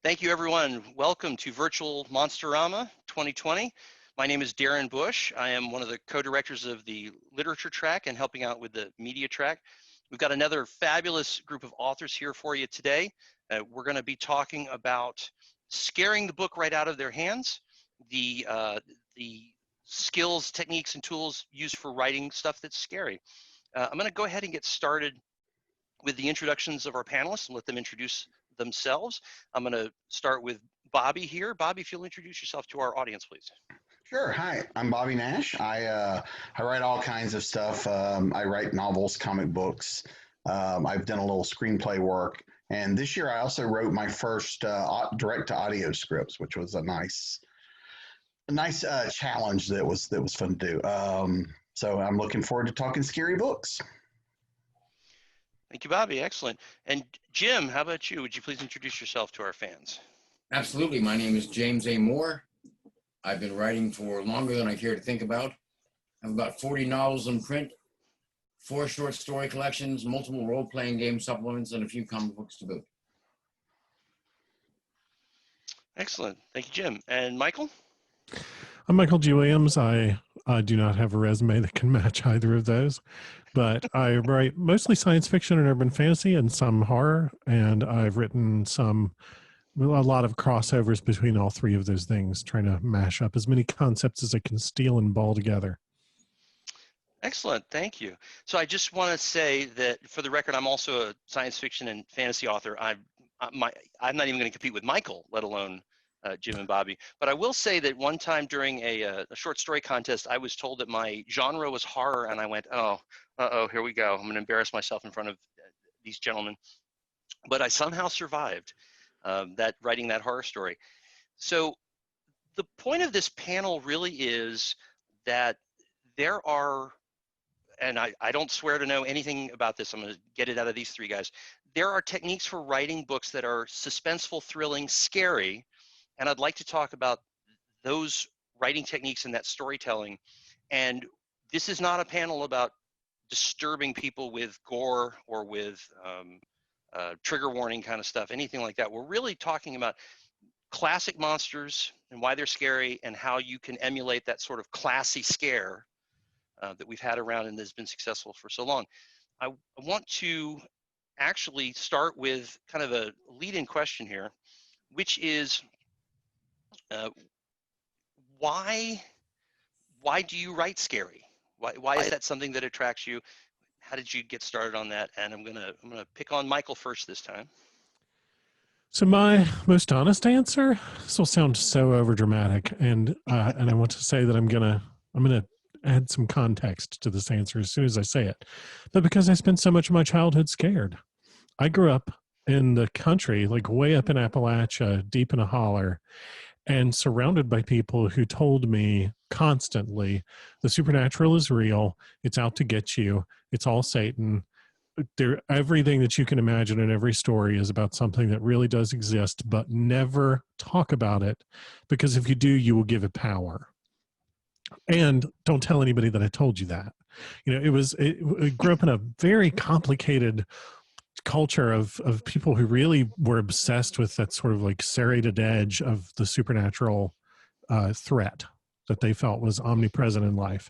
Thank you, everyone. Welcome to Virtual Monsterama 2020. My name is Darren Bush. I am one of the co-directors of the literature track and helping out with the media track. We've got another fabulous group of authors here for you today. We're going to be talking about scaring the book right out of their hands, the skills, techniques, and tools used for writing stuff that's scary. I'm going to go ahead and get started with the introductions of our panelists and let them introduce themselves. I'm going to start with Bobby here. Bobby, if you'll introduce yourself to our audience, please. Sure. Hi, I'm Bobby Nash. I write all kinds of stuff. I write novels, comic books. I've done a little screenplay work, and this year I also wrote my first direct to audio scripts, which was a nice challenge that was fun to do. So I'm looking forward to talking scary books. Thank you, Bobby. Excellent. And Jim, how about you? Would you please introduce yourself to our fans? Absolutely. My name is James A. Moore. I've been writing for longer than I care to think about. I have about 40 novels in print, 4 short story collections, multiple role-playing game supplements, and a few comic books to boot. Excellent. Thank you, Jim. And Michael? I'm Michael G. Williams. I do not have a resume that can match either of those, but I write mostly science fiction and urban fantasy and some horror, and I've written a lot of crossovers between all three of those things, trying to mash up as many concepts as I can steal and ball together. Excellent. Thank you. So I just want to say that for the record, I'm also a science fiction and fantasy author. I'm not even going to compete with Michael, let alone Jim and Bobby. But I will say that one time during a short story contest, I was told that my genre was horror, and I went, oh, here we go. I'm going to embarrass myself in front of these gentlemen. But I somehow survived writing that horror story. So the point of this panel really is that there are, and I don't swear to know anything about this, I'm going to get it out of these three guys. There are techniques for writing books that are suspenseful, thrilling, scary, and I'd like to talk about those writing techniques and that storytelling. And this is not a panel about disturbing people with gore or with trigger warning kind of stuff, anything like that. We're really talking about classic monsters and why they're scary and how you can emulate that sort of classy scare that we've had around and has been successful for so long. I want to actually start with kind of a lead-in question here, which is why do you write scary? Why is that something that attracts you? How did you get started on that? And I'm gonna pick on Michael first this time. So my most honest answer, this will sound so overdramatic, and I want to say that I'm gonna add some context to this answer as soon as I say it. But because I spent so much of my childhood scared. I grew up in the country, like way up in Appalachia, deep in a holler, and surrounded by people who told me constantly, the supernatural is real, it's out to get you, it's all Satan. Everything that you can imagine in every story is about something that really does exist, but never talk about it, because if you do, you will give it power. And don't tell anybody that I told you that. You know, it grew up in a very complicated culture of people who really were obsessed with that sort of like serrated edge of the supernatural threat that they felt was omnipresent in life.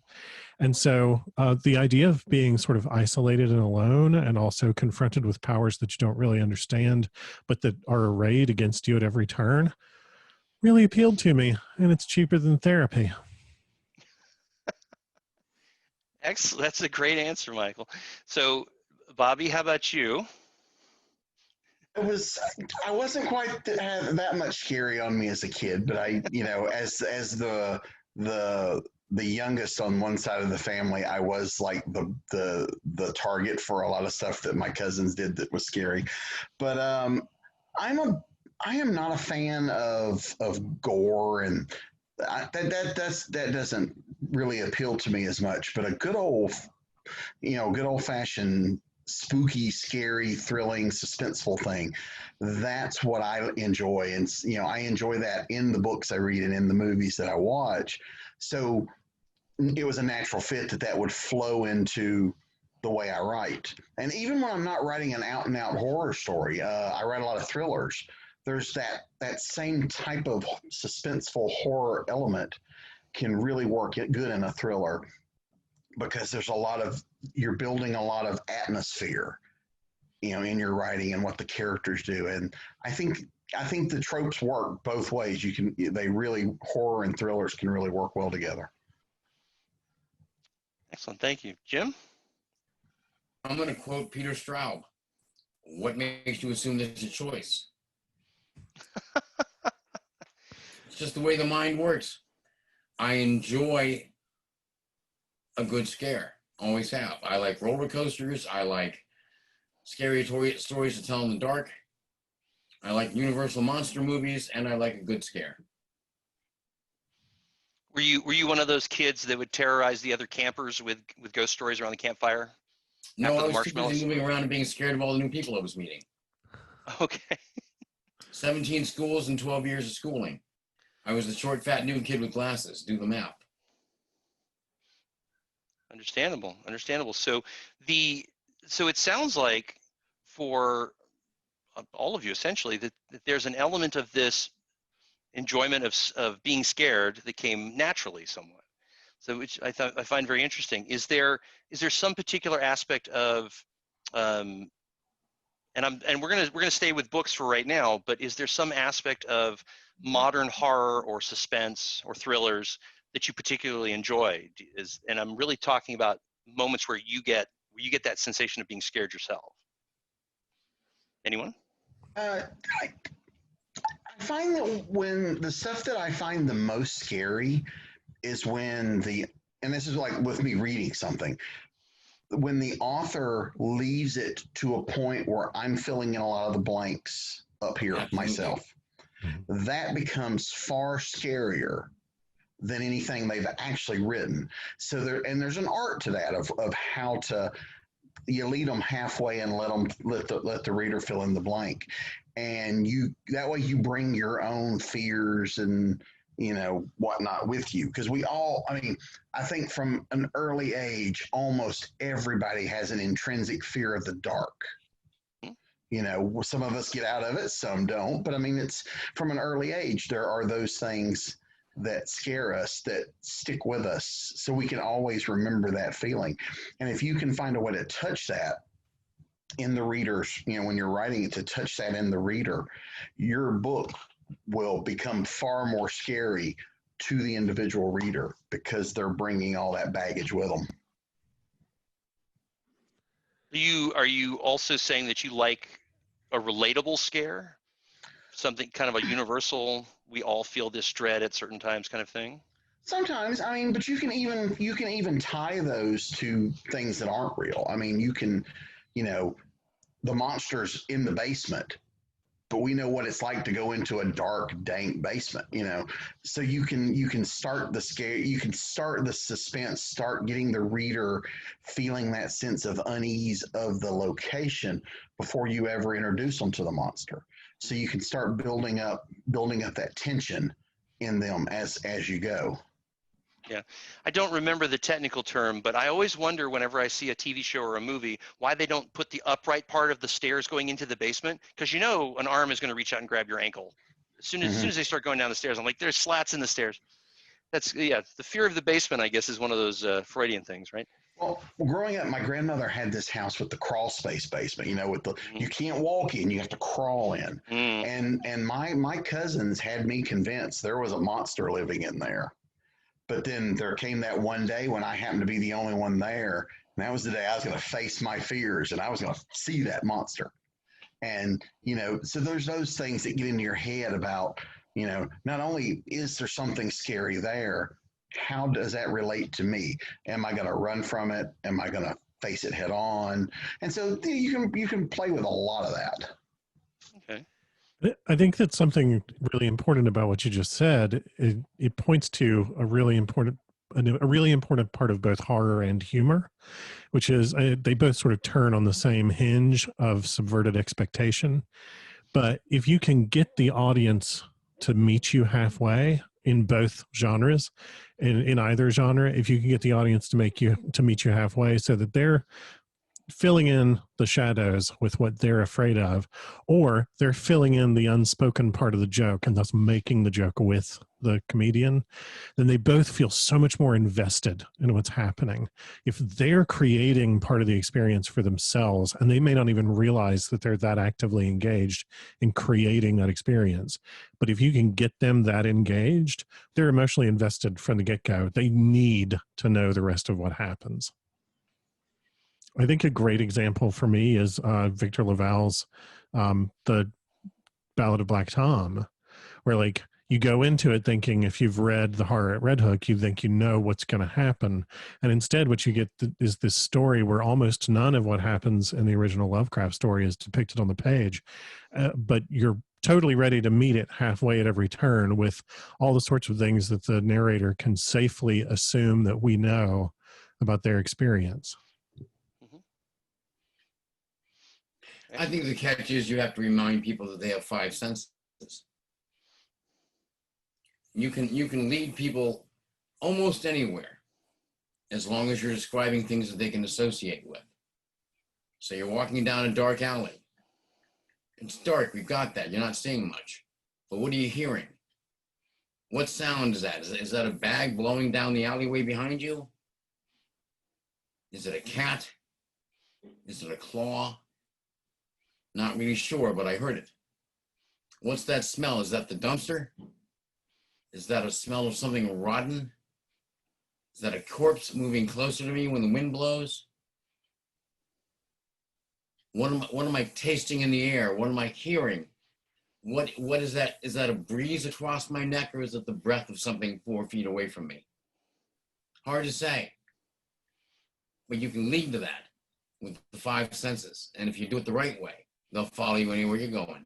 And so the idea of being sort of isolated and alone and also confronted with powers that you don't really understand, but that are arrayed against you at every turn, really appealed to me. And it's cheaper than therapy. Excellent. That's a great answer, Michael. So Bobby, how about you? I wasn't quite have that much scary on me as a kid, but as the youngest on one side of the family, I was like the target for a lot of stuff that my cousins did that was scary. But I am not a fan of gore, and that doesn't really appeal to me as much. But a good old fashioned spooky, scary, thrilling, suspenseful thing. That's what I enjoy. And, I enjoy that in the books I read and in the movies that I watch. So it was a natural fit that would flow into the way I write. And even when I'm not writing an out and out horror story, I write a lot of thrillers there's that same type of suspenseful horror element can really work it good in a thriller, because there's you're building a lot of atmosphere, in your writing and what the characters do. And I think the tropes work both ways. Horror and thrillers can really work well together. Excellent. Thank you. Jim? I'm going to quote Peter Straub. What makes you assume there's a choice? It's just the way the mind works. I enjoy a good scare. Always have. I like roller coasters. I like scary stories to tell in the dark. I like Universal monster movies, and I like a good scare. Were you one of those kids that would terrorize the other campers with ghost stories around the campfire? No, After I the was too busy marshmallows? moving around and being scared of all the new people I was meeting. Okay. 17 schools and 12 years of schooling. I was the short, fat, new kid with glasses. Do the math. Understandable. So it sounds like for all of you essentially that there's an element of this enjoyment of being scared that came naturally somewhat. So which I find very interesting. Is there some particular aspect of and we're gonna stay with books for right now, but is there some aspect of modern horror or suspense or thrillers that you particularly enjoy? And I'm really talking about moments where you get that sensation of being scared yourself. Anyone? I find that when the stuff that I find the most scary is when and this is like with me reading something, when the author leaves it to a point where I'm filling in a lot of the blanks up here myself, that becomes far scarier than anything they've actually written. So there's an art to that of how to, you lead them halfway and let the reader fill in the blank, and that way you bring your own fears and whatnot with you, because I think from an early age almost everybody has an intrinsic fear of the dark. Some of us get out of it, some don't, but it's from an early age there are those things that scare us, that stick with us, so we can always remember that feeling. And if you can find a way to touch that in the readers, when you're writing it, to touch that in the reader, your book will become far more scary to the individual reader because they're bringing all that baggage with them. Are you also saying that you like a relatable scare? Something kind of a universal, we all feel this dread at certain times kind of thing? Sometimes, but you can even tie those to things that aren't real. You can, the monsters in the basement, but we know what it's like to go into a dark, dank basement, so you can start the scare, you can start the suspense, start getting the reader feeling that sense of unease of the location before you ever introduce them to the monster. So you can start building up that tension in them as you go. Yeah, I don't remember the technical term, but I always wonder whenever I see a TV show or a movie why they don't put the upright part of the stairs going into the basement, because an arm is going to reach out and grab your ankle as soon as they start going down the stairs. I'm like, there's slats in the stairs. That's the fear of the basement, I guess, is one of those Freudian things, right? Well, growing up, my grandmother had this house with the crawl space basement, with the you can't walk in, you have to crawl in. And my cousins had me convinced there was a monster living in there. But then there came that one day when I happened to be the only one there, and that was the day I was going to face my fears and I was going to see that monster. And so there's those things that get into your head about, not only is there something scary there, how does that relate to me? Am I going to run from it? Am I going to face it head on? And so you can play with a lot of that. Okay. I think that's something really important about what you just said. It points to a really important part of both horror and humor, which is they both sort of turn on the same hinge of subverted expectation. But if you can get the audience to meet you halfway in both genres, in either genre, if you can get the audience to meet you halfway so that they're filling in the shadows with what they're afraid of, or they're filling in the unspoken part of the joke and thus making the joke with the comedian, then they both feel so much more invested in what's happening. If they're creating part of the experience for themselves, and they may not even realize that they're that actively engaged in creating that experience, but if you can get them that engaged, they're emotionally invested from the get-go. They need to know the rest of what happens. I think a great example for me is Victor Laval's The Ballad of Black Tom, where like you go into it thinking if you've read The Horror at Red Hook, you think you know what's going to happen. And instead what you get is this story where almost none of what happens in the original Lovecraft story is depicted on the page, but you're totally ready to meet it halfway at every turn with all the sorts of things that the narrator can safely assume that we know about their experience. I think the catch is you have to remind people that they have 5 senses. You can lead people almost anywhere as long as you're describing things that they can associate with. So you're walking down a dark alley. It's dark, we've got that. You're not seeing much. But what are you hearing? What sound is that? Is that a bag blowing down the alleyway behind you? Is it a cat? Is it a claw? Not really sure, but I heard it. What's that smell? Is that the dumpster? Is that a smell of something rotten? Is that a corpse moving closer to me when the wind blows? What am I tasting in the air? What am I hearing? What is that? Is that a breeze across my neck, or is it the breath of something 4 feet away from me? Hard to say. But you can lead to that with the 5 senses. And if you do it the right way, they'll follow you anywhere you're going.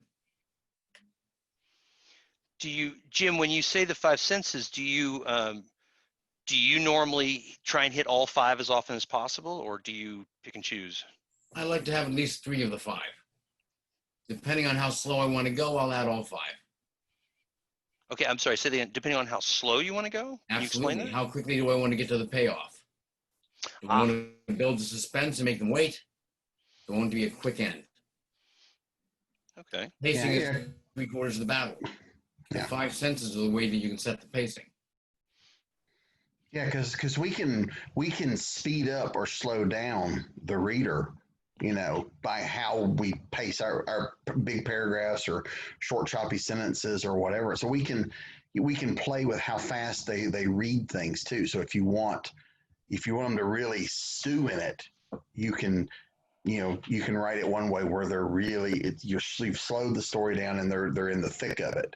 Do you, Jim, when you say the 5 senses, do you normally try and hit all 5 as often as possible, or do you pick and choose? I like to have at least 3 of the 5. Depending on how slow I want to go, I'll add all 5. Okay, I'm sorry, say that again. Depending on how slow you want to go? Can you explain Absolutely. that? How quickly do I want to get to the payoff? Do I want to build the suspense and make them wait? Do I want it to be a quick end? Okay. Pacing is 3/4 of the battle. The 5 senses are the way that you can set the pacing. Yeah, because we can speed up or slow down the reader, by how we pace our big paragraphs or short choppy sentences or whatever. So we can play with how fast they read things too. So if you want them to really stew in it, you can write it one way where they're really you've slowed the story down and they're in the thick of it.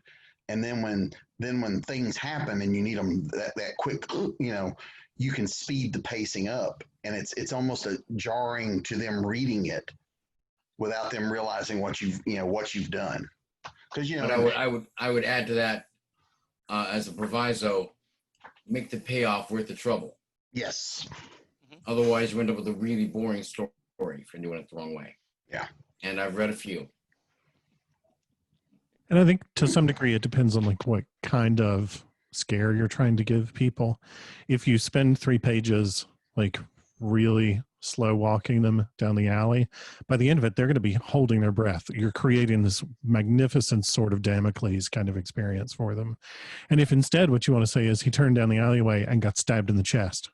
And then when things happen and you need them that quick, you can speed the pacing up, and it's almost a jarring to them reading it without them realizing what you've done. Because But I would add to that as a proviso, make the payoff worth the trouble. Yes. Otherwise, you end up with a really boring story if you're doing it the wrong way. Yeah. And I've read a few. And I think to some degree, it depends on like what kind of scare you're trying to give people. If you spend 3 pages, like really slow walking them down the alley, by the end of it, they're going to be holding their breath. You're creating this magnificent sort of Damocles kind of experience for them. And if instead what you want to say is he turned down the alleyway and got stabbed in the chest,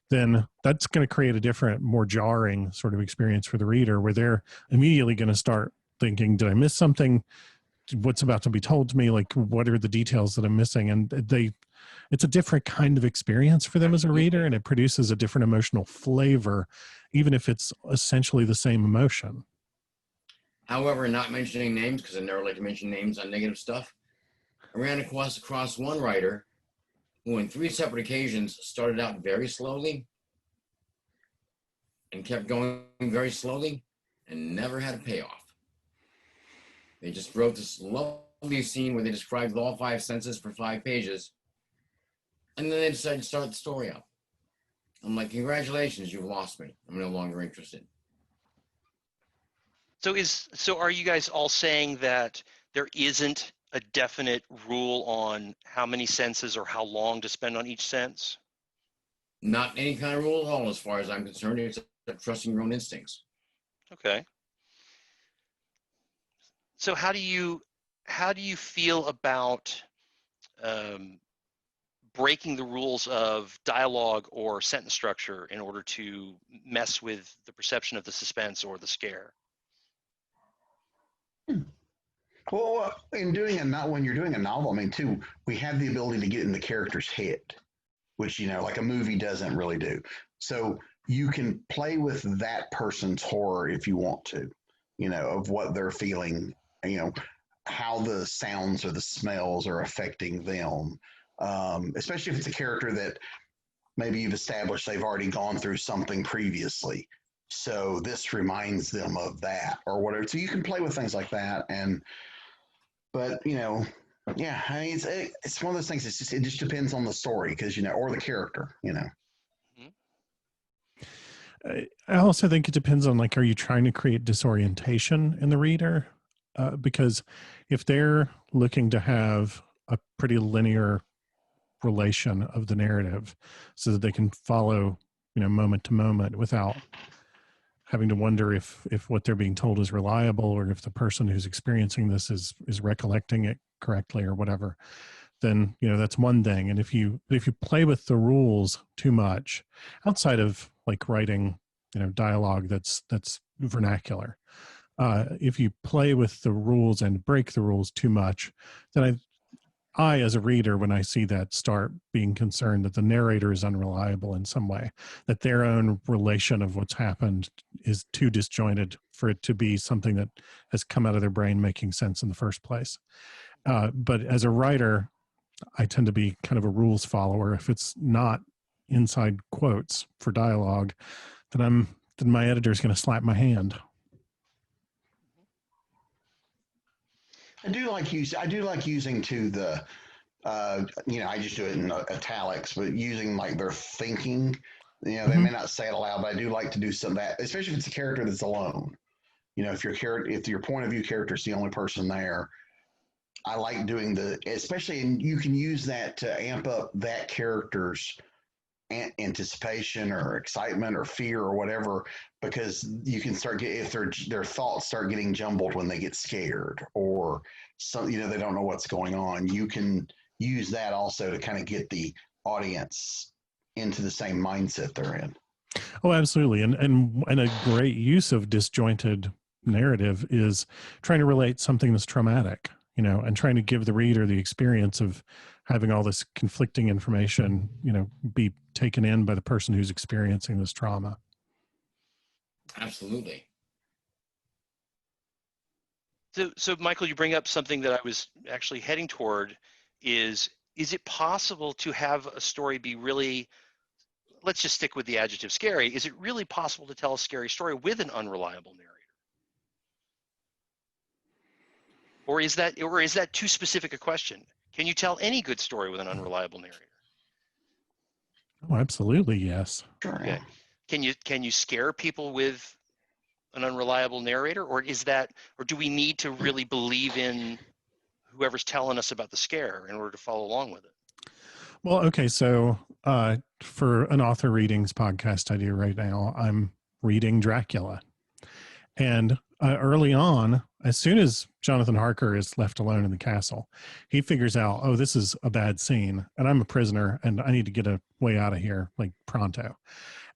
then that's going to create a different, more jarring sort of experience for the reader, where they're immediately going to start thinking, did I miss something? What's about to be told to me? Like, what are the details that I'm missing? And it's a different kind of experience for them as a reader, and it produces a different emotional flavor, even if it's essentially the same emotion. However, not mentioning names, because I never like to mention names on negative stuff, I ran across one writer who on 3 separate occasions started out very slowly and kept going very slowly and never had a payoff. They just wrote this lovely scene where they described all 5 senses for 5 pages, and then they decided to start the story up. I'm like, congratulations, you've lost me. I'm no longer interested. So are you guys all saying that there isn't a definite rule on how many senses or how long to spend on each sense? Not any kind of rule at all, as far as I'm concerned. It's trusting your own instincts. Okay. So how do you feel about breaking the rules of dialogue or sentence structure in order to mess with the perception of the suspense or the scare? Well, in doing when you're doing a novel, I mean, too, we have the ability to get in the character's head, which, like a movie doesn't really do. So you can play with that person's horror if you want to, of what they're feeling, how the sounds or the smells are affecting them. Especially if it's a character that maybe you've established they've already gone through something previously. So this reminds them of that or whatever. So you can play with things like that. But yeah, I mean, it's one of those things. It just depends on the story because or the character. I also think it depends on, like, are you trying to create disorientation in the reader? Because if they're looking to have a pretty linear relation of the narrative so that they can follow, moment to moment without having to wonder if what they're being told is reliable or if the person who's experiencing this is recollecting it correctly or whatever, then that's one thing. And if you play with the rules too much, outside of like writing dialogue that's vernacular, if you play with the rules and break the rules too much, then I, as a reader, when I see that, start being concerned that the narrator is unreliable in some way, that their own relation of what's happened is too disjointed for it to be something that has come out of their brain making sense in the first place. But as a writer, I tend to be kind of a rules follower. If it's not inside quotes for dialogue, then my editor's going to slap my hand. I do like using to the, I just do it in italics, but using like their thinking. They may not say it aloud, but I do like to do some of that, especially if it's a character that's alone. If your point of view character is the only person there, I like doing especially, and you can use that to amp up that character's anticipation or excitement or fear or whatever, because you can start if their thoughts start getting jumbled when they get scared or they don't know what's going on. You can use that also to kind of get the audience into the same mindset they're in. Oh, absolutely. And a great use of disjointed narrative is trying to relate something that's traumatic, and trying to give the reader the experience of having all this conflicting information, be taken in by the person who's experiencing this trauma. Absolutely. So Michael, you bring up something that I was actually heading toward. Is it possible to have a story be really, let's just stick with the adjective scary, is it really possible to tell a scary story with an unreliable narrator? Or is that too specific a question? Can you tell any good story with an unreliable narrator? Oh, absolutely, yes. Okay. Can you scare people with an unreliable narrator, or do we need to really believe in whoever's telling us about the scare in order to follow along with it? Well, okay, so for an author readings podcast I do right now, I'm reading Dracula. And early on, as soon as Jonathan Harker is left alone in the castle, he figures out, oh, this is a bad scene, and I'm a prisoner, and I need to get a way out of here, like pronto.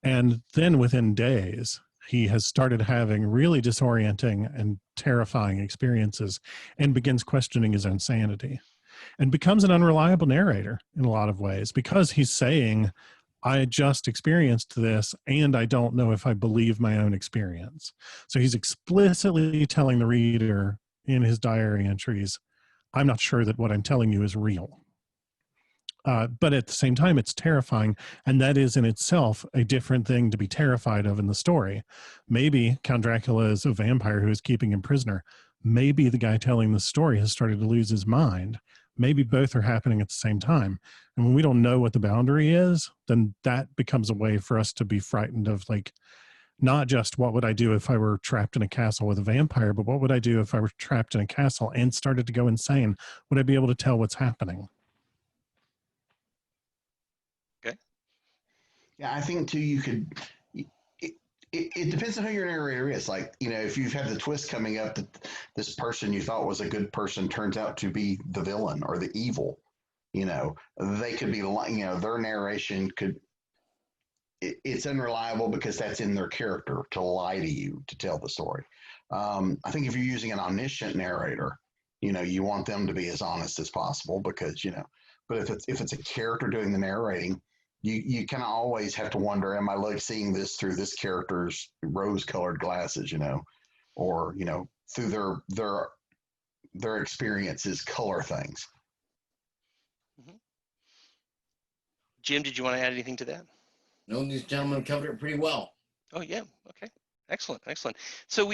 And then within days, he has started having really disorienting and terrifying experiences and begins questioning his own sanity and becomes an unreliable narrator in a lot of ways because he's saying, I just experienced this and I don't know if I believe my own experience. So he's explicitly telling the reader in his diary entries, I'm not sure that what I'm telling you is real. But at the same time, it's terrifying. And that is in itself a different thing to be terrified of in the story. Maybe Count Dracula is a vampire who is keeping him prisoner. Maybe the guy telling the story has started to lose his mind. Maybe both are happening at the same time. And when we don't know what the boundary is, then that becomes a way for us to be frightened of, like, not just what would I do if I were trapped in a castle with a vampire, but what would I do if I were trapped in a castle and started to go insane? Would I be able to tell what's happening? Okay. Yeah, I think too, you could, it depends on who your narrator is. Like, if you've had the twist coming up that this person you thought was a good person turns out to be the villain or the evil, they could be, their narration it's unreliable because that's in their character to lie to you to tell the story. I think if you're using an omniscient narrator, you want them to be as honest as possible because, but if it's a character doing the narrating, you kind of always have to wonder, am I like seeing this through this character's rose-colored glasses, or through their experiences color things. Mm-hmm. Jim, did you want to add anything to that? No, these gentlemen covered it pretty well. Oh yeah, okay, excellent. So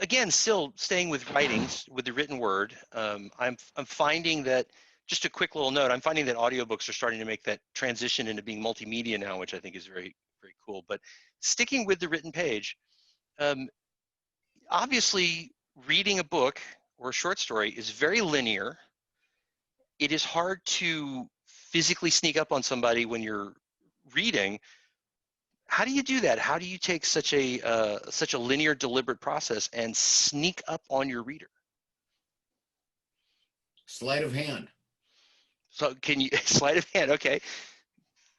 again, still staying with writings, with the written word, I'm finding that, just a quick little note, I'm finding that audiobooks are starting to make that transition into being multimedia now, which I think is very, very cool. But sticking with the written page, obviously reading a book or a short story is very linear. It is hard to physically sneak up on somebody when you're reading. How do you do that? How do you take such a linear, deliberate process and sneak up on your reader? Sleight of hand. So can you sleight of hand? Okay,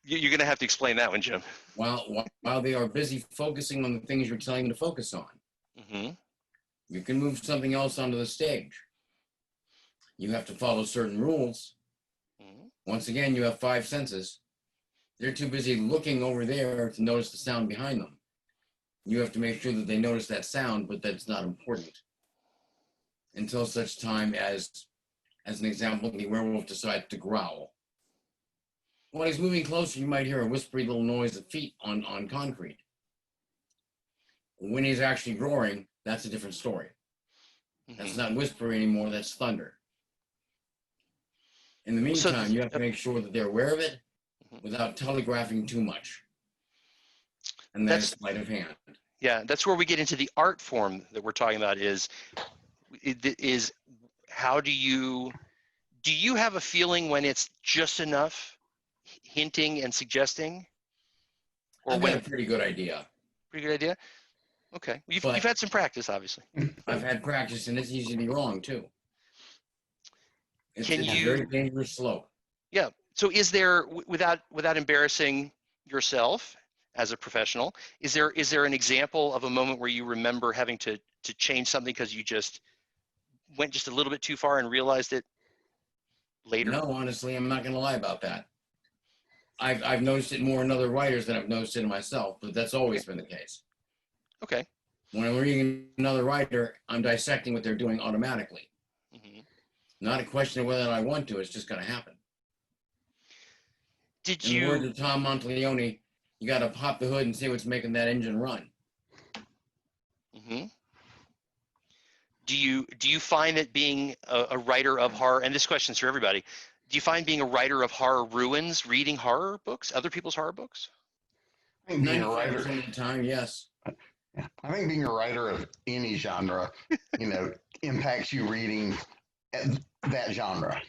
you're going to have to explain that one, Jim. While they are busy focusing on the things you're telling them to focus on, Mm-hmm. you can move something else onto the stage. You have to follow certain rules. Mm-hmm. Once again, you have 5 senses. They're too busy looking over there to notice the sound behind them. You have to make sure that they notice that sound, but that's not important until such time as an example, the werewolf decides to growl. When he's moving closer, you might hear a whispery little noise of feet on concrete. When he's actually roaring, that's a different story. Mm-hmm. That's not whisper anymore, that's thunder. In the meantime, you have to make sure that they're aware of it without telegraphing too much. And that's sleight of hand. Yeah, that's where we get into the art form that we're talking about is how do you have a feeling when it's just enough hinting and suggesting? Or I've got a pretty good idea. Pretty good idea? Okay. You've had some practice, obviously. I've had practice, and it's easy to be wrong, too. It's a very dangerous slope. Yeah. So is there, without embarrassing yourself as a professional, is there an example of a moment where you remember having to change something because you just went just a little bit too far and realized it later? No, honestly, I'm not going to lie about that. I've noticed it more in other writers than I've noticed it in myself, but that's always been the case. Okay. When I'm reading another writer, I'm dissecting what they're doing automatically. Mm-hmm. Not a question of whether I want to, it's just going to happen. In the words of Tom Monteleone, you got to pop the hood and see what's making that engine run. Mm-hmm. Do you find that being a writer of horror, and this question's for everybody, do you find being a writer of horror ruins reading horror books, other people's horror books? I think being a writer of the time, yes. Yeah. I think being a writer of any genre, impacts you reading that genre.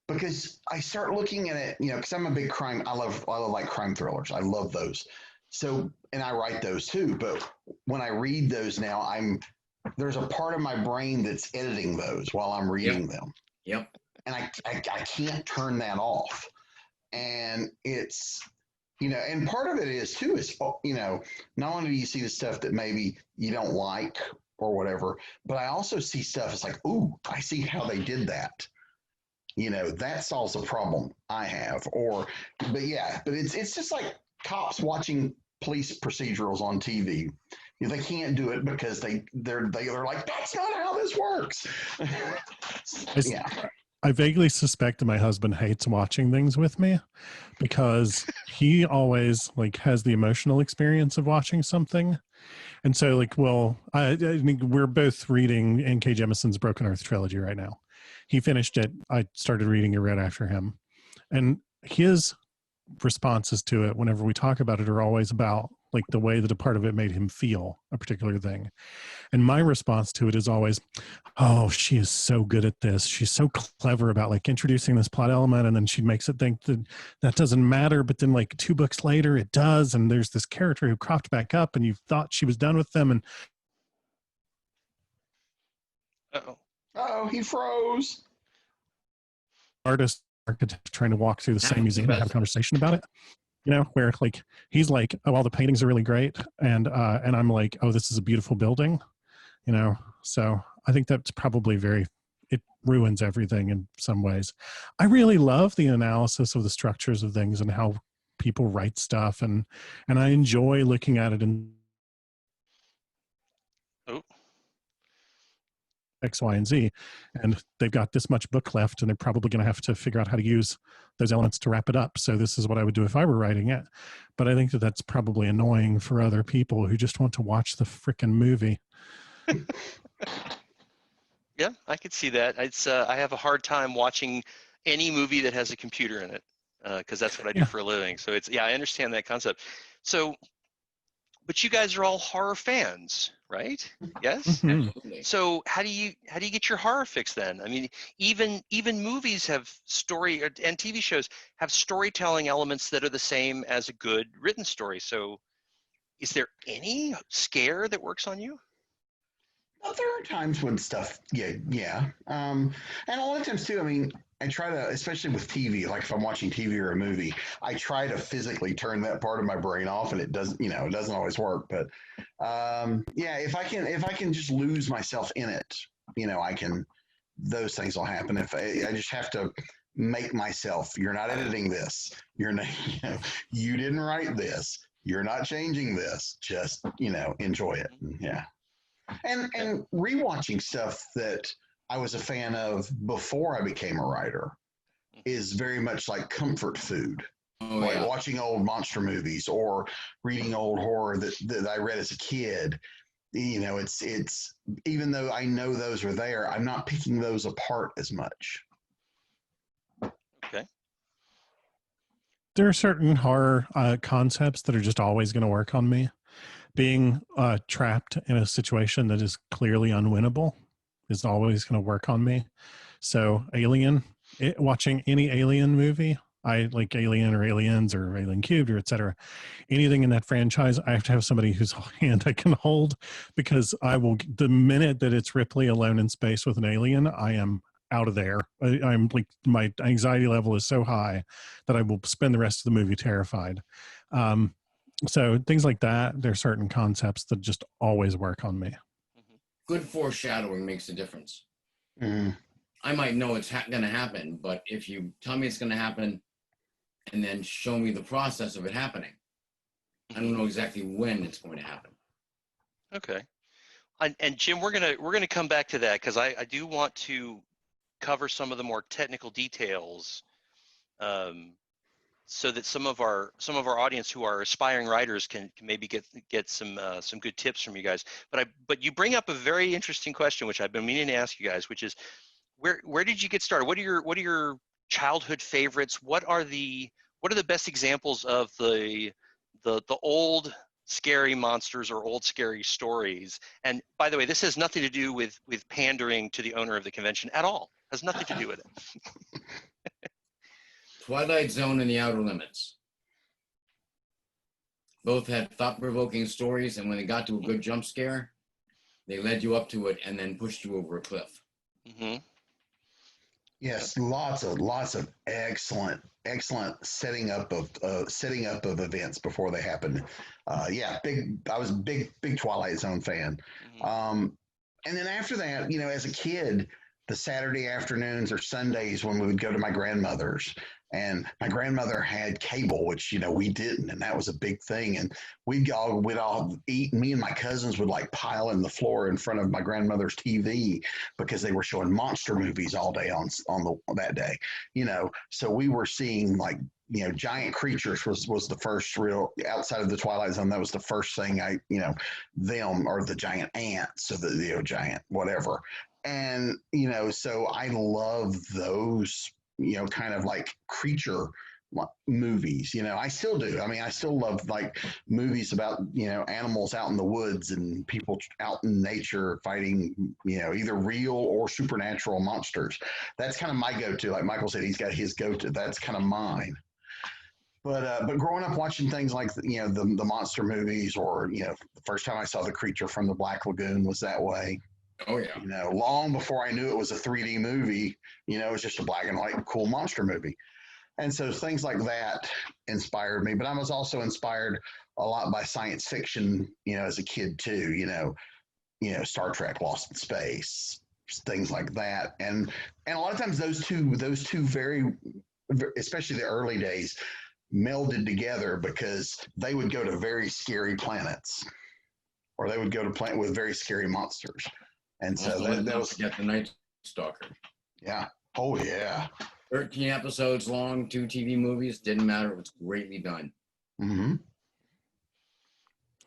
Because I start looking at it, because I'm a big crime. I love like crime thrillers. I love those. So, and I write those too. But when I read those now, there's a part of my brain that's editing those while I'm reading them. Yep. And I can't turn that off. And it's, and part of it is too, not only do you see the stuff that maybe you don't like or whatever, but I also see stuff, it's like, ooh, I see how they did that. That solves a problem I have. But it's just like cops watching police procedurals on TV. They can't do it because they're like, that's not how this works. Yeah. I vaguely suspect that my husband hates watching things with me because he always has the emotional experience of watching something. And so I think we're both reading N.K. Jemisin's Broken Earth trilogy right now. He finished it. I started reading it right after him. And his responses to it, whenever we talk about it, are always about like the way that a part of it made him feel a particular thing. And my response to it is always, oh, she is so good at this. She's so clever about like introducing this plot element, and then she makes it think that that doesn't matter. But then like 2 books later, it does. And there's this character who cropped back up and you thought she was done with them. And Uh-oh. Oh, he froze. architect trying to walk through the same museum and have a conversation about it. You know, where like he's like, oh, all the paintings are really great, and I'm like, oh, this is a beautiful building. You know, so I think that's probably it ruins everything in some ways. I really love the analysis of the structures of things and how people write stuff, and I enjoy looking at it in Oh. X, Y, and Z, and they've got this much book left, and they're probably going to have to figure out how to use those elements to wrap it up. So this is what I would do if I were writing it. But I think that that's probably annoying for other people who just want to watch the frickin' movie. Yeah, I could see that. It's I have a hard time watching any movie that has a computer in it because that's what I do Yeah. for a living. So it's I understand that concept. So, but you guys are all horror fans, right? Yes. Mhm. Absolutely. So how do you get your horror fix then? I mean, even movies have and TV shows have storytelling elements that are the same as a good written story. So, is there any scare that works on you? Well, there are times when stuff, yeah. And a lot of times too. I mean, I try to, especially with TV, like if I'm watching TV or a movie, I try to physically turn that part of my brain off, and it doesn't, it doesn't always work. But yeah, if I can just lose myself in it, I can. Those things will happen. If I just have to make myself, you're not editing this, you're not, you didn't write this, you're not changing this, just enjoy it. Yeah. And rewatching stuff that I was a fan of before I became a writer is very much like comfort food. Oh, Like yeah. watching old monster movies or reading old horror that I read as a kid. It's even though I know those are there, I'm not picking those apart as much. Okay. There are certain horror concepts that are just always going to work on me. Being trapped in a situation that is clearly unwinnable is always going to work on me. So Alien, watching any Alien movie, I like Alien or Aliens or Alien Cubed or etc. Anything in that franchise, I have to have somebody whose hand I can hold, because I will, the minute that it's Ripley alone in space with an alien, I am out of there. I'm like, my anxiety level is so high that I will spend the rest of the movie terrified. So things like that, there are certain concepts that just always work on me. Mhm. Good foreshadowing makes a difference. Mm. I might know it's going to happen, but if you tell me it's going to happen and then show me the process of it happening, I don't know exactly when it's going to happen. Okay. And Jim, we're gonna come back to that because I do want to cover some of the more technical details, so that some of our audience who are aspiring writers can maybe get some good tips from you guys. But you bring up a very interesting question, which I've been meaning to ask you guys, which is where did you get started? What are your childhood favorites? What are the best examples of the old scary monsters or old scary stories? And by the way, this has nothing to do with pandering to the owner of the convention at all. Has nothing to do with it. Twilight Zone and The Outer Limits. Both had thought-provoking stories, and when they got to a good jump scare, they led you up to it and then pushed you over a cliff. Mm-hmm. Yes, lots of excellent setting up of events before they happen. Yeah, I was a big Twilight Zone fan. Mm-hmm. And then after that, as a kid, the Saturday afternoons or Sundays when we would go to my grandmother's, and my grandmother had cable, which we didn't, and that was a big thing. And we'd all eat. Me and my cousins would like pile in the floor in front of my grandmother's TV because they were showing monster movies all day on that day. So we were seeing like giant creatures was the first real, outside of the Twilight Zone. That was the first thing them, or the giant ants, or the giant whatever. And so I love those kind of like creature movies. I still do. I mean, I still love like movies about animals out in the woods and people out in nature fighting either real or supernatural monsters. That's kind of my go-to. Like Michael said, he's got his go-to. That's kind of mine. But growing up watching things like the monster movies, or the first time I saw The Creature from the Black Lagoon was that way. Oh yeah. Long before I knew it was a 3D movie, it was just a black and white cool monster movie. And so things like that inspired me. But I was also inspired a lot by science fiction, as a kid too. Star Trek, Lost in Space, things like that. And a lot of times those two very, especially the early days, melded together because they would go to very scary planets, or they would go to planet with very scary monsters. And so that was the Night Stalker. Yeah. Oh yeah. 13 episodes long, 2 TV movies. Didn't matter. It was greatly done. Mm-hmm.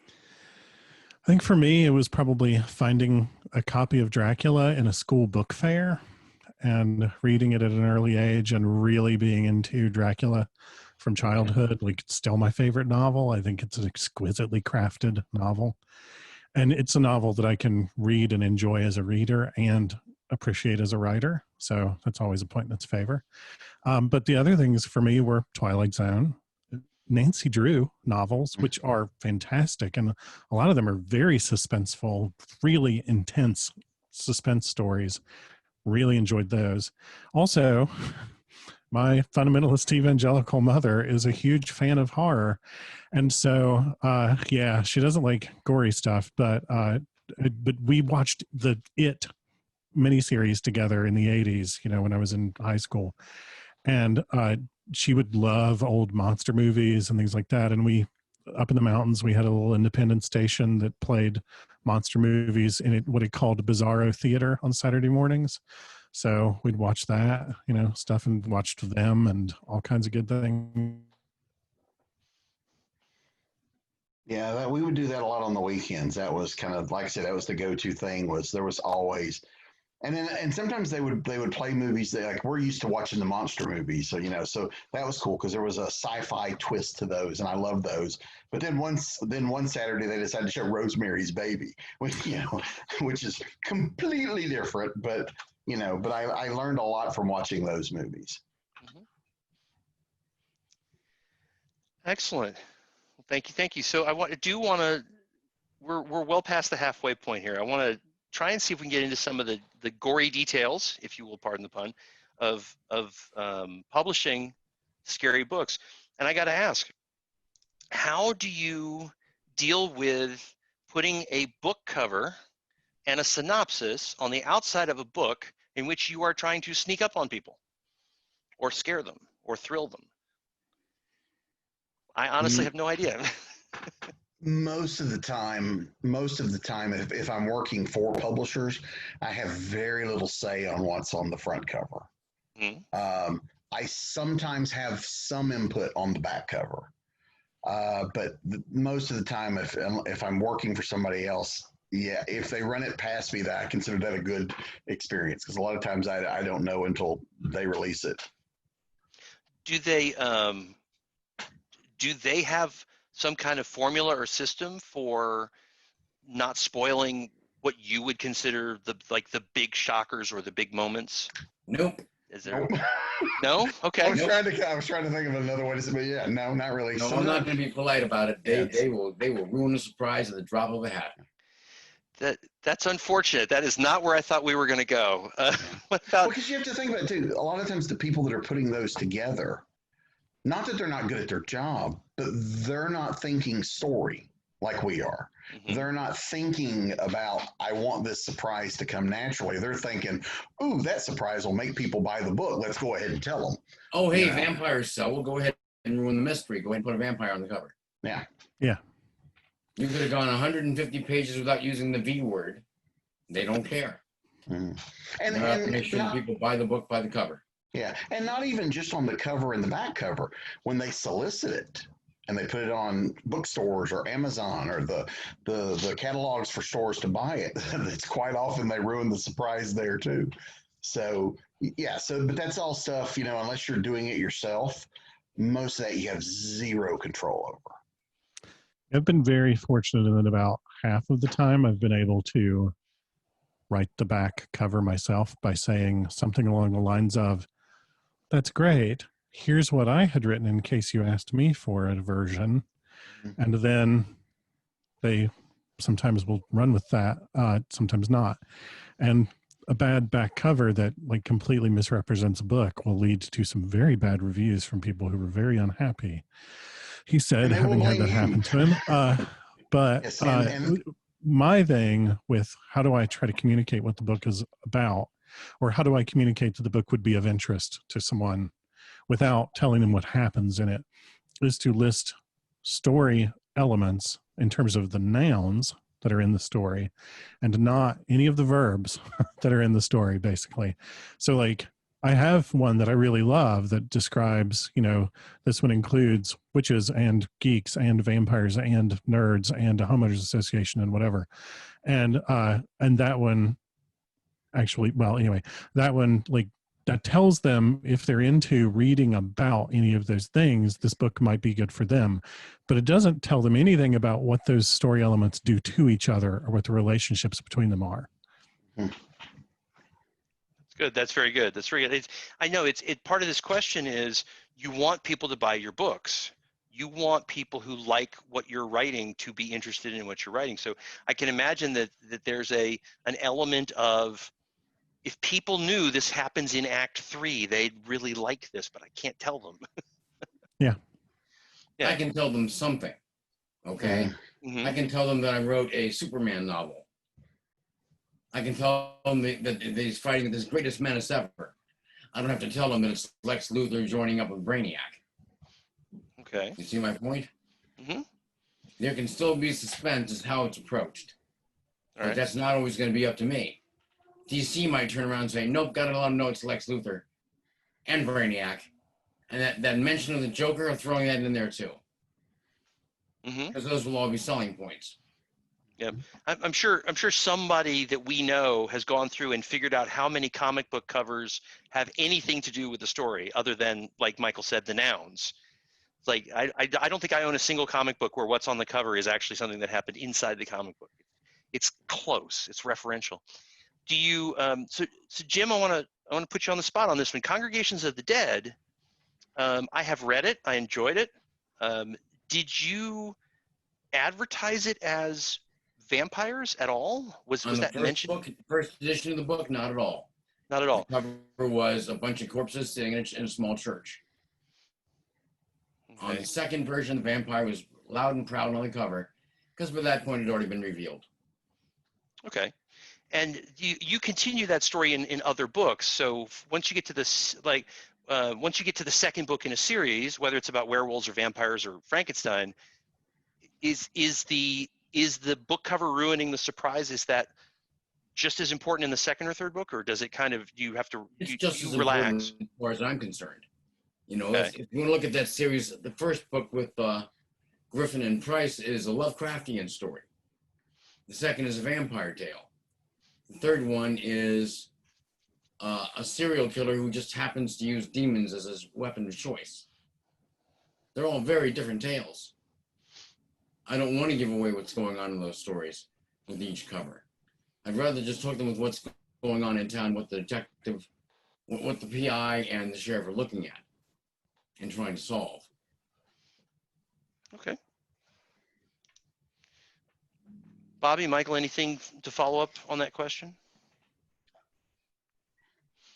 I think for me, it was probably finding a copy of Dracula in a school book fair and reading it at an early age and really being into Dracula from childhood. Like, it's still my favorite novel. I think it's an exquisitely crafted novel. And it's a novel that I can read and enjoy as a reader and appreciate as a writer. So that's always a point in its favor. But the other things for me were Twilight Zone, Nancy Drew novels, which are fantastic. And a lot of them are very suspenseful, really intense suspense stories. Really enjoyed those. Also, my fundamentalist evangelical mother is a huge fan of horror. And so, yeah, she doesn't like gory stuff, but we watched the It miniseries together in the 80s, when I was in high school. And she would love old monster movies and things like that. And we, up in the mountains, we had a little independent station that played monster movies in what it called Bizarro Theater on Saturday mornings. So we'd watch that, stuff, and watched them and all kinds of good things. Yeah, we would do that a lot on the weekends. That was kind of, like I said, that was the go-to thing. There was always, and sometimes they would play movies that, like, we're used to watching the monster movies, so so that was cool because there was a sci-fi twist to those, and I love those. But then one Saturday they decided to show Rosemary's Baby, which is completely different, but but I learned a lot from watching those movies. Mm-hmm. Excellent. Well, thank you. So we're well past the halfway point here. I want to try and see if we can get into some of the gory details, if you will pardon the pun, of publishing scary books. And I got to ask, how do you deal with putting a book cover and a synopsis on the outside of a book in which you are trying to sneak up on people or scare them or thrill them? I honestly have no idea. Most of the time, if I'm working for publishers, I have very little say on what's on the front cover. Mm-hmm. I sometimes have some input on the back cover, but most of the time, if I'm working for somebody else, yeah, if they run it past me, that I consider that a good experience, because a lot of times I don't know until they release it. Do they have some kind of formula or system for not spoiling what you would consider the big shockers or the big moments? Nope. Is there? No? Okay. I was trying to think of another way to say, but yeah, no, not really. No, I'm not going to be polite about it. They will ruin the surprise at the drop of a hat. That's unfortunate. That is not where I thought we were going to go. Because you have to think about it too. A lot of times the people that are putting those together, not that they're not good at their job, but they're not thinking story like we are. Mm-hmm. They're not thinking about, I want this surprise to come naturally. They're thinking, ooh, that surprise will make people buy the book. Let's go ahead and tell them. Oh, hey, vampires sell. We'll go ahead and ruin the mystery. Go ahead and put a vampire on the cover. Yeah. Yeah. You could have gone 150 pages without using the V word. They don't care. Mm-hmm. And they're out to make sure people buy the book by the cover. Yeah, and not even just on the cover and the back cover. When they solicit it and they put it on bookstores or Amazon or the catalogs for stores to buy it, it's quite often they ruin the surprise there too. So yeah, but that's all stuff, unless you're doing it yourself, most of that you have zero control over. I've been very fortunate in that about half of the time I've been able to write the back cover myself by saying something along the lines of, "That's great. Here's what I had written in case you asked me for a version." Mhm. And then they sometimes will run with that, sometimes not. And a bad back cover that like completely misrepresents a book will lead to some very bad reviews from people who were very unhappy. He said, And they will having had blame that you. happen to him. But Yes, and my thing with how do I try to communicate what the book is about, or how do I communicate that the book would be of interest to someone without telling them what happens in it, is to list story elements in terms of the nouns that are in the story and not any of the verbs that are in the story, basically. So, like, I have one that I really love that describes, this one includes witches and geeks and vampires and nerds and a homeowners association and whatever. And that one actually, well, anyway, that one, like, that tells them if they're into reading about any of those things, this book might be good for them. But it doesn't tell them anything about what those story elements do to each other or what the relationships between them are. That's good. That's very good. That's very good. I know part of this question is you want people to buy your books. You want people who like what you're writing to be interested in what you're writing. So I can imagine that there's an element of, if people knew this happens in Act 3, they'd really like this, but I can't tell them. Yeah. Yeah. I can tell them something. Okay. Mm-hmm. I can tell them that I wrote a Superman novel. I can tell them that he's fighting this greatest menace ever. I don't have to tell them that it's Lex Luthor joining up with Brainiac. Okay. You see my point? Mm-hmm. There can still be suspense as how it's approached. All But right. that's not always going to be up to me. DC might turn around and say, nope, gotta let them know it's Lex Luthor and Brainiac. And that mention of the Joker, throwing that in there too. Mm-hmm. Because those will all be selling points. Yep. I'm sure somebody that we know has gone through and figured out how many comic book covers have anything to do with the story other than, like Michael said, the nouns. It's like, I don't think I own a single comic book where what's on the cover is actually something that happened inside the comic book. It's close. It's referential. Do you, so Jim, I want to put you on the spot on this one. Congregations of the Dead, I have read it. I enjoyed it. Did you advertise it as vampires at all? Was On the that first mentioned? book, first edition of the book, not at all. Not at all. The cover was a bunch of corpses sitting in a small church. On Okay. the second version, the vampire was loud and proud on the cover, because by that point it had already been revealed. Okay. And you continue that story in other books. So once you get to this, once you get to the second book in a series, whether it's about werewolves or vampires or Frankenstein, is the book cover ruining the surprise? Is that just as important in the second or third book, or does it kind of, you have to, It's you just as relax? important as far as I'm concerned. Okay. If you want to look at that series, the first book with Griffin and Price is a Lovecraftian story. The second is a vampire tale. The third one is a serial killer who just happens to use demons as his weapon of choice. They're all very different tales. I don't want to give away what's going on in those stories with each cover. I'd rather just hook them with what's going on in town, what the detective, what the PI and the sheriff are looking at and trying to solve. Okay. Bobby, Michael, anything to follow up on that question?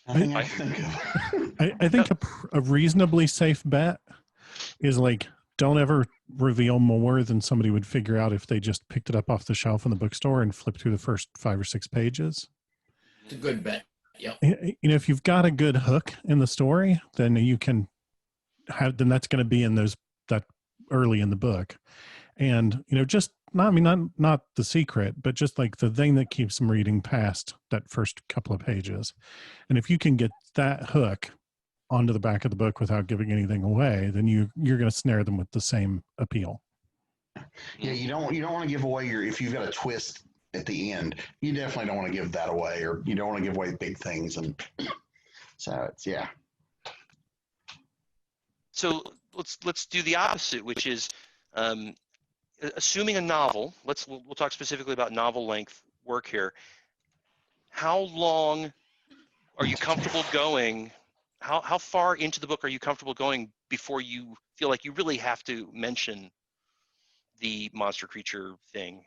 Nothing I can think of. I think a reasonably safe bet is like, don't ever reveal more than somebody would figure out if they just picked it up off the shelf in the bookstore and flipped through the first 5 or 6 pages. It's a good bet. Yep. If you've got a good hook in the story, then you can then that's going to be in that early in the book. And, just not the secret, but just like the thing that keeps them reading past that first couple of pages. And if you can get that hook onto the back of the book without giving anything away, then you're going to snare them with the same appeal. Yeah, you don't want to give away if you've got a twist at the end, you definitely don't want to give that away, or you don't want to give away big things. And so it's, yeah. So let's do the opposite, which is assuming a novel. We'll talk specifically about novel length work here. How long are you comfortable going? How far into the book are you comfortable going before you feel like you really have to mention the monster creature thing?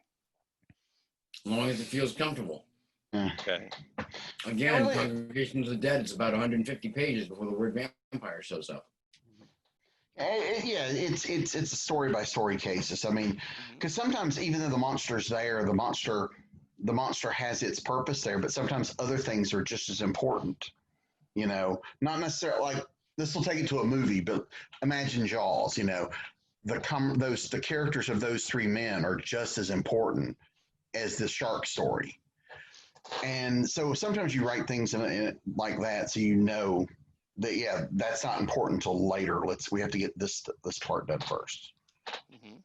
As long as it feels comfortable. Okay. Again, Congregation of the Dead, it's about 150 pages before the word vampire shows up. Yeah, it's a story by story cases. I mean, because sometimes even though the monster's there, the monster has its purpose there, but sometimes other things are just as important. You know, not necessarily like this will take it to a movie, but imagine Jaws. You know, the characters of those three men are just as important as the shark story. And so sometimes you write things in like that, so you know that that's not important until later. We have to get this part done first. Mm-hmm.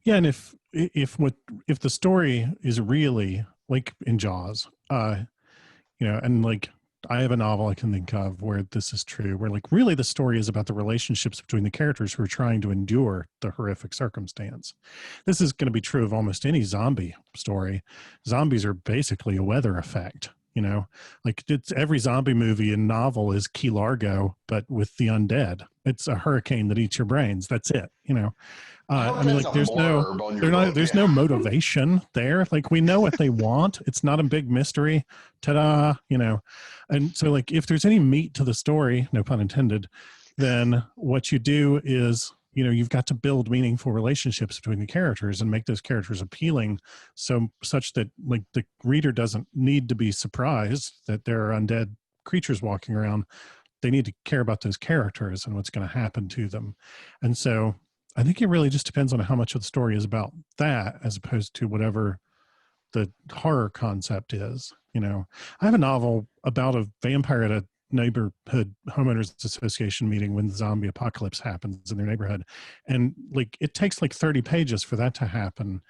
Yeah, and if the story is really like in Jaws, and like I have a novel I can think of where this is true, where like really the story is about the relationships between the characters who are trying to endure the horrific circumstance. This is going to be true of almost any zombie story. Zombies are basically a weather effect. Like it's every zombie movie and novel is Key Largo, but with the undead. It's a hurricane that eats your brains. That's it. I mean, like there's no motivation there. Like we know what they want. It's not a big mystery. Ta-da, And so like if there's any meat to the story, no pun intended, then what you do is, you've got to build meaningful relationships between the characters and make those characters appealing such that like the reader doesn't need to be surprised that there are undead creatures walking around. They need to care about those characters and what's going to happen to them. And so I think it really just depends on how much of the story is about that as opposed to whatever the horror concept is. I have a novel about a vampire at a neighborhood homeowners association meeting when the zombie apocalypse happens in their neighborhood. And like, it takes like 30 pages for that to happen,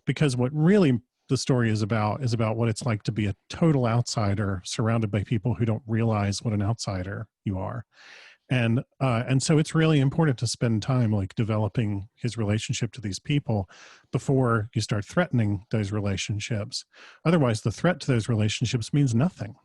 because what really the story is about what it's like to be a total outsider surrounded by people who don't realize what an outsider you are. And so it's really important to spend time like developing his relationship to these people before you start threatening those relationships. Otherwise, the threat to those relationships means nothing.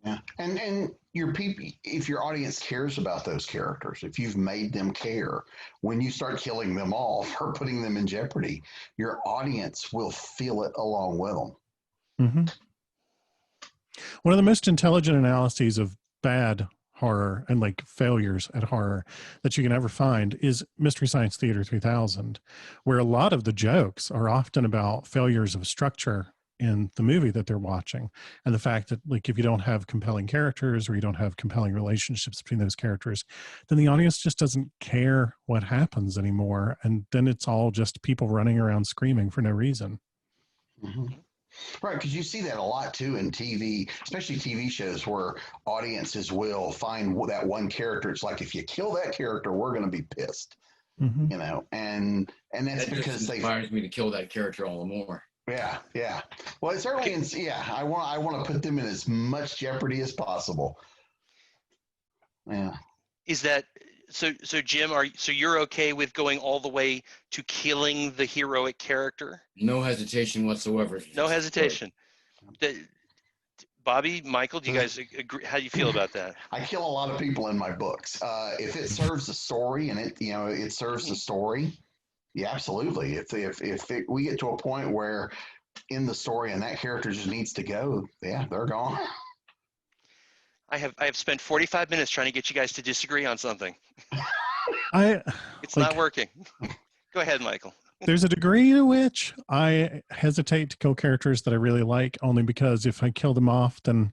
Yeah, and your people, if your audience cares about those characters, if you've made them care, when you start killing them off or putting them in jeopardy, your audience will feel it along with them. Mm-hmm. One of the most intelligent analyses of bad horror and like failures at horror that you can ever find is Mystery Science Theater 3000, where a lot of the jokes are often about failures of structure in the movie that they're watching, and the fact that like if you don't have compelling characters or you don't have compelling relationships between those characters, then the audience just doesn't care what happens anymore, and then it's all just people running around screaming for no reason. Mm-hmm. Right, because you see that a lot too in TV, especially TV shows where audiences will find that one character. It's like, if you kill that character, we're going to be pissed, mm-hmm. And that's that because just inspires me to kill that character all the more. Yeah. Well, it's certainly, I want to put them in as much jeopardy as possible. Yeah. Is that so? Jim, you're okay with going all the way to killing the heroic character? No hesitation whatsoever. No hesitation. Bobby, Michael, do you guys agree? How do you feel about that? I kill a lot of people in my books. If it serves the story and it serves the story, yeah, absolutely. If we get to a point where in the story and that character just needs to go, yeah, they're gone. I have spent 45 minutes trying to get you guys to disagree on something. It's not working. Go ahead, Michael. There's a degree to which I hesitate to kill characters that I really like, only because if I kill them off, then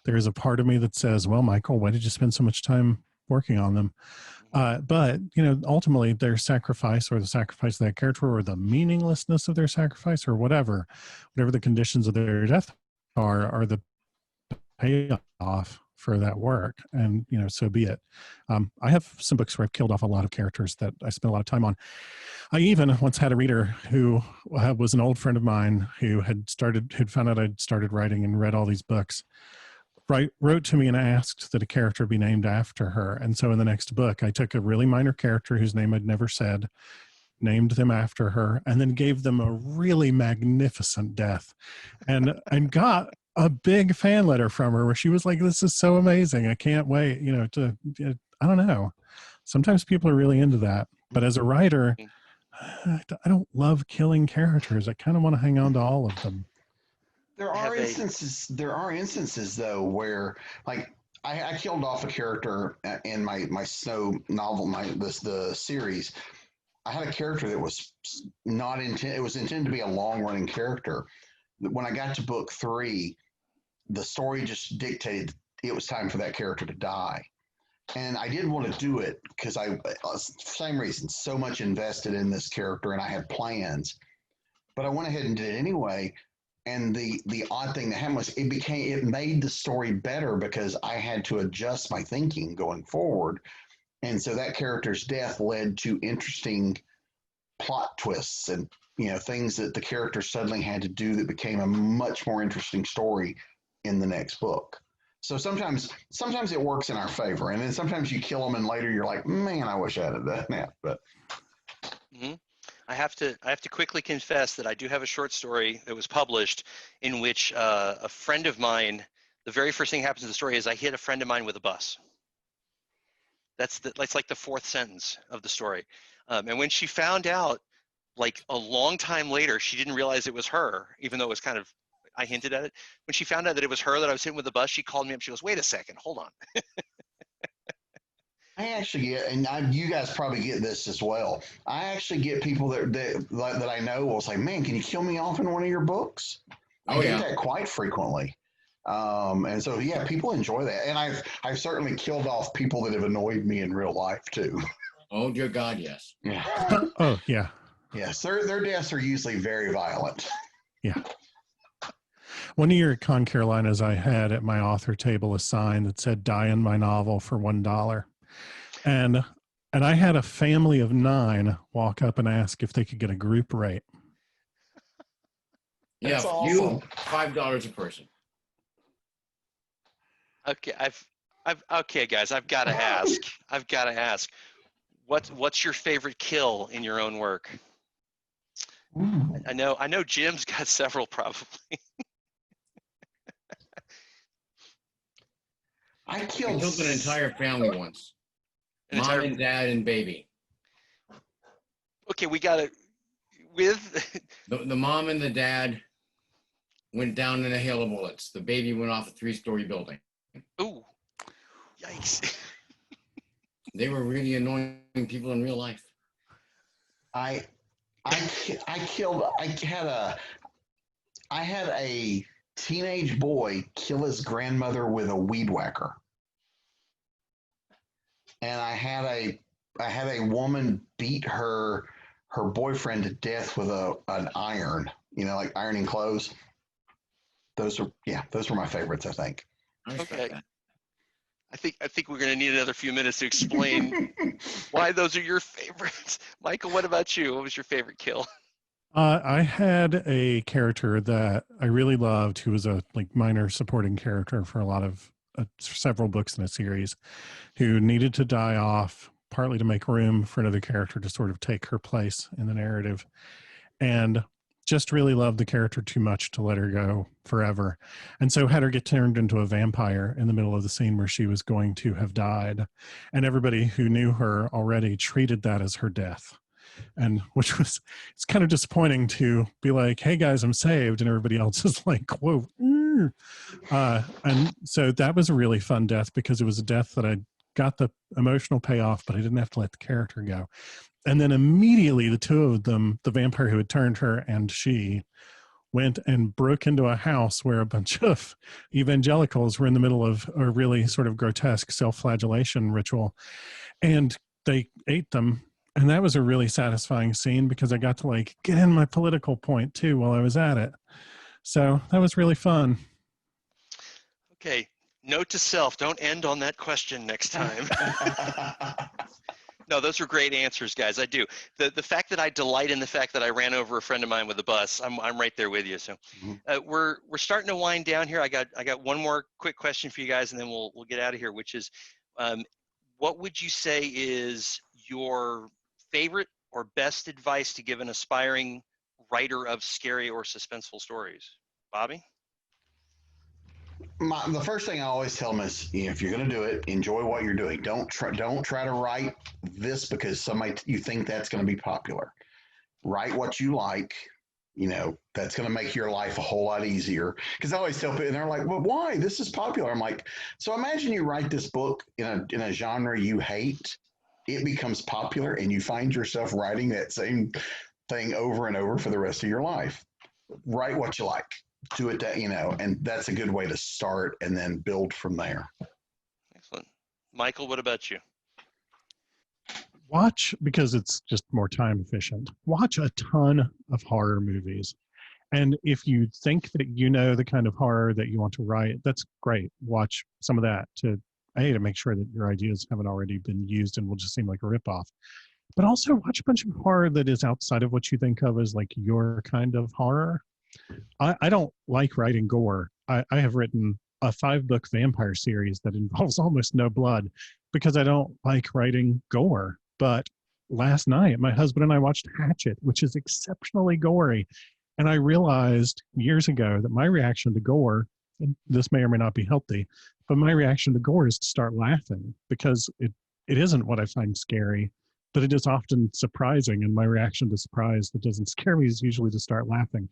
there is a part of me that says, well, Michael, why did you spend so much time working on them? But, ultimately their sacrifice or the sacrifice of that character or the meaninglessness of their sacrifice or whatever the conditions of their death are the payoff for that work. And, so be it. I have some books where I've killed off a lot of characters that I spent a lot of time on. I even once had a reader who was an old friend of mine who'd found out I'd started writing and read all these books, wrote to me and asked that a character be named after her. And so in the next book, I took a really minor character whose name I'd never said, named them after her, and then gave them a really magnificent death, and got a big fan letter from her where she was like, "This is so amazing! I can't wait." I don't know. Sometimes people are really into that, but as a writer, I don't love killing characters. I kind of want to hang on to all of them. There are instances though where, like, I killed off a character in my Snow novel, the series. I had a character that was not intended. It was intended to be a long running character. When I got to book 3, the story just dictated it was time for that character to die, and I didn't want to do it because same reason, so much invested in this character, and I had plans, but I went ahead and did it anyway. And the odd thing that happened was it made the story better because I had to adjust my thinking going forward. And so that character's death led to interesting plot twists and, things that the character suddenly had to do that became a much more interesting story in the next book. So sometimes it works in our favor, and then sometimes you kill them and later you're like, man, I wish I had done that. But I have to quickly confess that I do have a short story that was published in which a friend of mine, the very first thing that happens in the story is I hit a friend of mine with a bus. That's like the 4th sentence of the story. And when she found out, like a long time later, she didn't realize it was her, even though it was I hinted at it. When she found out that it was her that I was hitting with the bus, she called me up. She goes, "Wait a second, hold on." I actually get, and you guys probably get this as well. I actually get people that I know will say, "Man, can you kill me off in one of your books?" I get that quite frequently, and so yeah, people enjoy that. And I've certainly killed off people that have annoyed me in real life too. Oh dear God, yes. Yeah. Oh yeah. Yes, their deaths are usually very violent. Yeah. One year at Con Carolinas, I had at my author table a sign that said "Die in my novel for $1." And I had a family of 9 walk up and ask if they could get a group rate. Yeah, That's awesome. you $5 a person. Okay, okay, guys, I've got to ask. What's your favorite kill in your own work? Ooh. I know Jim's got several probably. I I killed killed an entire family once. Mom and dad and baby. Okay, we got it. With The mom and the dad went down in a hail of bullets. The baby went off a 3-story building. ooh, yikes! They were really annoying people in real life. I had a teenage boy kill his grandmother with a weed whacker. And I had a woman beat her boyfriend to death with an iron, like ironing clothes. Those were my favorites, I think. Okay. I think we're going to need another few minutes to explain why those are your favorites. Michael, what about you? What was your favorite kill? I had a character that I really loved who was a minor supporting character for a lot of several books in a series, who needed to die off partly to make room for another character to sort of take her place in the narrative, and just really loved the character too much to let her go forever. And so had her get turned into a vampire in the middle of the scene where she was going to have died. And everybody who knew her already treated that as her death. And it's kind of disappointing to be like, "Hey guys, I'm saved," and everybody else is like, "Whoa." And so that was a really fun death because it was a death that I got the emotional payoff, but I didn't have to let the character go. And then immediately the two of them, the vampire who had turned her and she, went and broke into a house where a bunch of evangelicals were in the middle of a really sort of grotesque self-flagellation ritual, and they ate them. And that was a really satisfying scene because I got to get in my political point too while I was at it. So that was really fun. Okay, note to self: don't end on that question next time. No, those are great answers, guys. I do. The fact that I delight in the fact that I ran over a friend of mine with a bus, I'm right there with you. So we're starting to wind down here. I got one more quick question for you guys, and then we'll get out of here. Which is, what would you say is your favorite or best advice to give an aspiring writer of scary or suspenseful stories? Bobby? The first thing I always tell them is, if you're going to do it, enjoy what you're doing. Don't try to write this because you think that's going to be popular. Write what you like. That's going to make your life a whole lot easier. Because I always tell people, and they're like, "Well, why? This is popular." I'm like, so imagine you write this book in a genre you hate. It becomes popular, and you find yourself writing that same thing over and over for the rest of your life. Write what you like. Do it that, and that's a good way to start and then build from there. Excellent. Michael, what about you? Watch, because it's just more time efficient, watch a ton of horror movies. And if you think that you know the kind of horror that you want to write, that's great. Watch some of that to make sure that your ideas haven't already been used and will just seem like a ripoff. But also watch a bunch of horror that is outside of what you think of as like your kind of horror. I don't like writing gore. I have written a 5-book vampire series that involves almost no blood because I don't like writing gore. But last night, my husband and I watched Hatchet, which is exceptionally gory. And I realized years ago that my reaction to gore, and this may or may not be healthy, but my reaction to gore is to start laughing because it isn't what I find scary, but it is often surprising. And my reaction to surprise that doesn't scare me is usually to start laughing.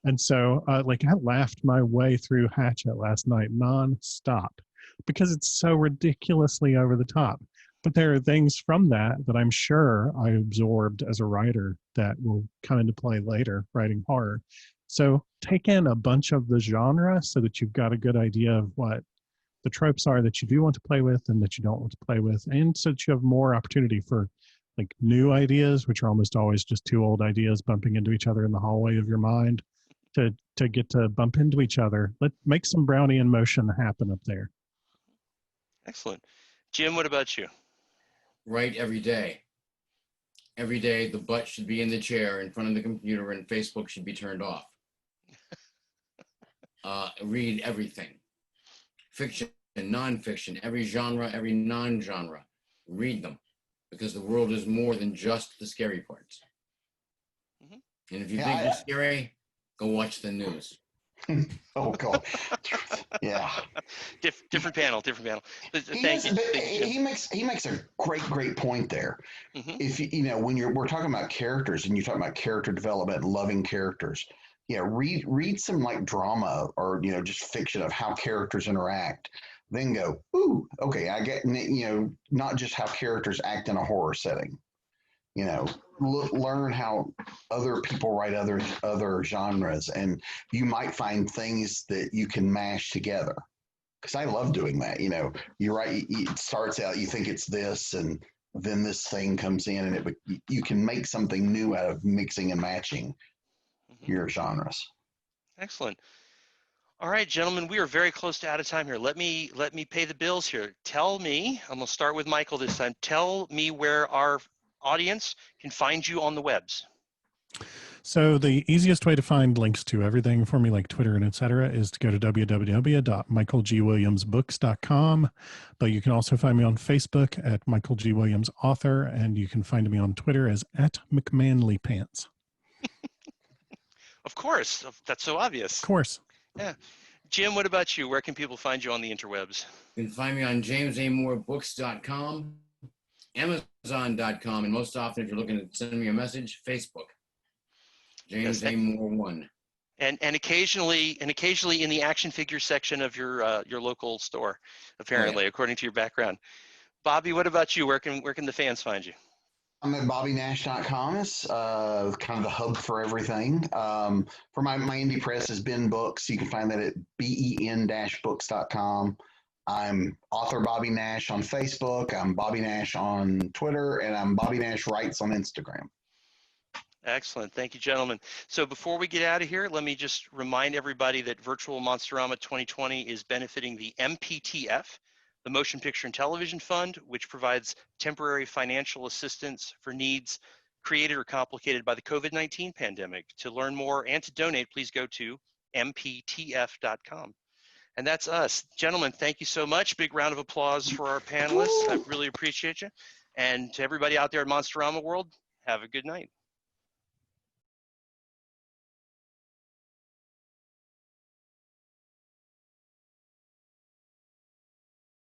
And so, I laughed my way through Hatchet last night nonstop because it's so ridiculously over the top. But there are things from that I'm sure I absorbed as a writer that will come into play later writing horror. So take in a bunch of the genre so that you've got a good idea of what the tropes are that you do want to play with and that you don't want to play with, and so that you have more opportunity for like new ideas, which are almost always just two old ideas bumping into each other in the hallway of your mind, to get to bump into each other. Let's make some Brownian motion happen up there. Excellent. Jim, what about you? Write every day. Every day, the butt should be in the chair in front of the computer and Facebook should be turned off. Read everything. Fiction and nonfiction, every genre, every non-genre. Read them, because the world is more than just the scary parts. And if you think it's scary, go watch the news. Oh God, yeah. Different panel. Thank you. He makes a great point there. If when we're talking about characters and you talk about character development, loving characters, read some like drama or just fiction of how characters interact. Then go, ooh, okay, I get not just how characters act in a horror setting. Learn how other people write other genres, and you might find things that you can mash together. Because I love doing that. You're right. It starts out, you think it's this, and then this thing comes in, and you can make something new out of mixing and matching your genres. Excellent. All right, gentlemen, we are very close to out of time here. Let me pay the bills here. Tell me, I'm going to start with Michael this time. Tell me where our audience can find you on the webs. So the easiest way to find links to everything for me, like Twitter and etc., is to go to www.michaelgwilliamsbooks.com. But you can also find me on Facebook at Michael G. Williams Author, and you can find me on Twitter as @McManlyPants. Of course, that's so obvious. Of course. Yeah. Jim, what about you? Where can people find you on the interwebs? You can find me on JamesAMooreBooks.com, Amazon.com, and most often, if you're looking to send me a message, Facebook. James A. Moore 1. And occasionally in the action figure section of your local store, apparently, according to your background. Bobby, what about you? Where can the fans find you? I'm at BobbyNash.com. It's kind of the hub for everything. For my indie press is Ben Books. You can find that at ben-books.com. I'm author Bobby Nash on Facebook. I'm Bobby Nash on Twitter, and I'm Bobby Nash Writes on Instagram. Excellent. Thank you, gentlemen. So before we get out of here, let me just remind everybody that Virtual Monsterama 2020 is benefiting the MPTF, the Motion Picture and Television Fund, which provides temporary financial assistance for needs created or complicated by the COVID-19 pandemic. To learn more and to donate, please go to mptf.com. And that's us. Gentlemen, thank you so much. Big round of applause for our panelists. I really appreciate you. And to everybody out there at Monsterama World, have a good night.